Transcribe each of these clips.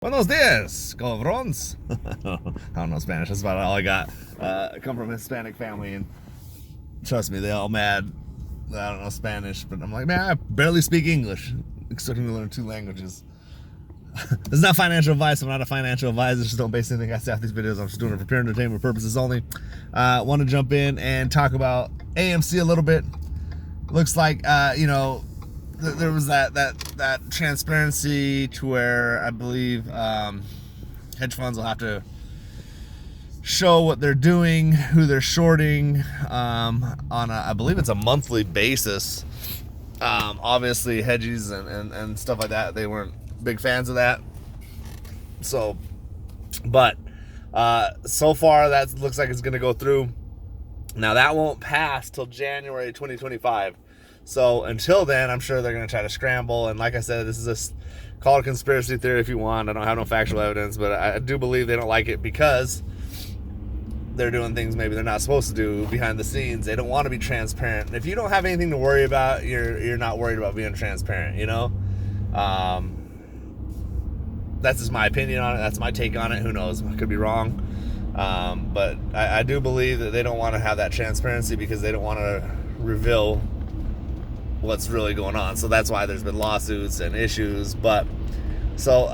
Buenos dias, cabrons. I don't know Spanish. That's about all I got. I come from a Hispanic family, and trust me, they all mad that I don't know Spanish. But I'm like, man, I barely speak English. Expecting me to learn 2 languages. This is not financial advice. I'm not a financial advisor. Just don't base anything I say off these videos. I'm just doing it for pure entertainment purposes only. Want to jump in and talk about AMC a little bit. Looks like, there was that transparency to where I believe hedge funds will have to show what they're doing, who they're shorting on I believe it's a monthly basis. Obviously hedges and stuff like that, they weren't big fans of that. So, but so far that looks like it's going to go through. Now that won't pass till January 2025. So until then, I'm sure they're going to try to scramble. And like I said, this is call it a conspiracy theory if you want. I don't have no factual evidence, but I do believe they don't like it because they're doing things maybe they're not supposed to do behind the scenes. They don't want to be transparent. And if you don't have anything to worry about, you're not worried about being transparent, you know? That's just my opinion on it. That's my take on it. Who knows? I could be wrong. But I do believe that they don't want to have that transparency because they don't want to reveal what's really going on. So that's why there's been lawsuits and issues. But so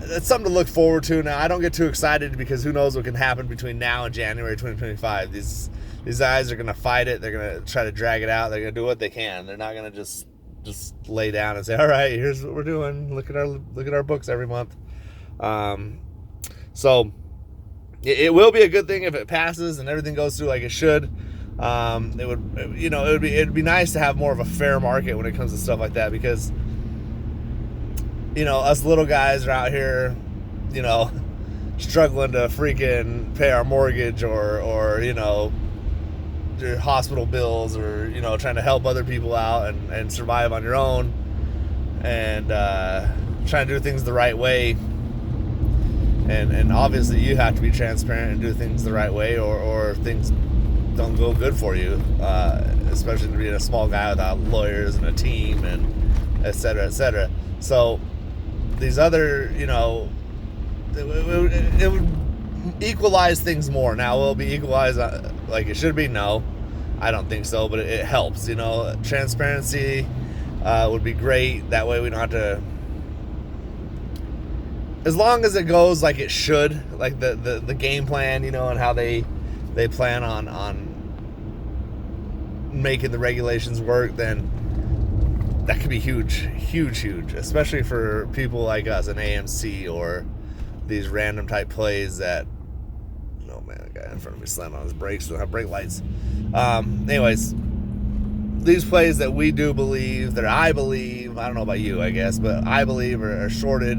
it's something to look forward to. Now, I don't get too excited because who knows what can happen between now and January 2025. These guys are going to fight it. They're going to try to drag it out. They're going to do what they can. They're not going to just lay down and say, all right, here's what we're doing. Look at our books every month. So it will be a good thing if it passes and everything goes through like it should. It'd be nice to have more of a fair market when it comes to stuff like that, because us little guys are out here struggling to freaking pay our mortgage or your hospital bills, or trying to help other people out and survive on your own, and trying to do things the right way. And obviously you have to be transparent and do things the right way, or things don't go good for you, especially being a small guy without lawyers and a team and et cetera, et cetera. So these other, it would equalize things more. Now, will it be equalized like it should be? No, I don't think so, but it helps. Transparency would be great. That way we don't have to, as long as it goes like it should, like the game plan, and how they plan on making the regulations work, then that could be huge, especially for people like us in AMC or these random type plays that, oh man, the guy in front of me slammed on his brakes, don't have brake lights. Anyways, these plays that we do believe, that I believe, I don't know about you, I guess, but I believe are shorted.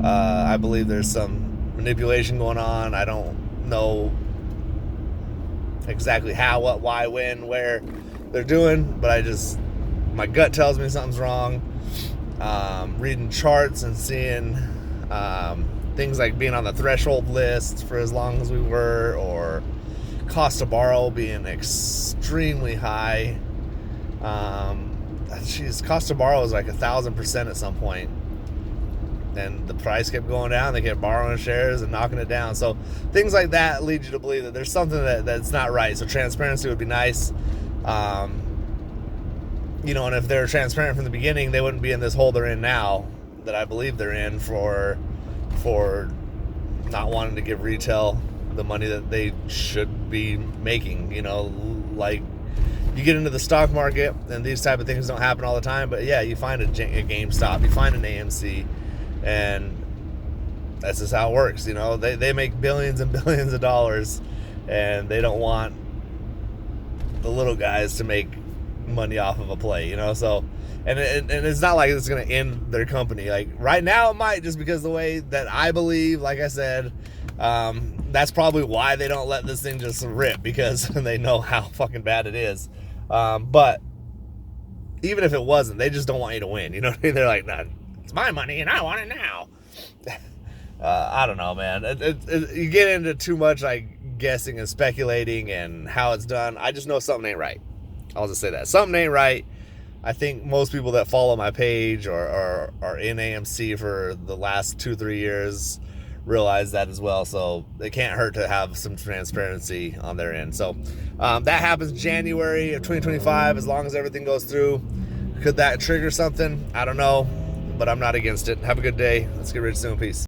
I believe there's some manipulation going on. I don't know exactly how, what, why, when, where they're doing, but my gut tells me something's wrong. Reading charts and seeing things like being on the threshold list for as long as we were, or cost to borrow being extremely high. Cost to borrow was like 1,000% at some point, and the price kept going down. They kept borrowing shares and knocking it down. So things like that lead you to believe that there's something that's not right. So transparency would be nice. And if they're transparent from the beginning, they wouldn't be in this hole they're in now, that I believe they're in, for not wanting to give retail the money that they should be making. Like, you get into the stock market and these type of things don't happen all the time, but yeah, you find a GameStop, you find an AMC, and that's just how it works. They make billions and billions of dollars, and they don't want the little guys to make money off of a play, so, and it's not like it's going to end their company. Like right now it might, just because the way that I believe, like I said, that's probably why they don't let this thing just rip, because they know how fucking bad it is. But even if it wasn't, they just don't want you to win. They're like, nah, it's my money and I want it now. I don't know, man. You get into too much like guessing and speculating and how it's done. I just know something ain't right. I'll just say that something ain't right. I think most people that follow my page or are in AMC for the last 2-3 years realize that as well. So it can't hurt to have some transparency on their end. So that happens January of 2025, as long as everything goes through. Could that trigger something? I don't know, but I'm not against it. Have a good day. Let's get rich soon. Peace.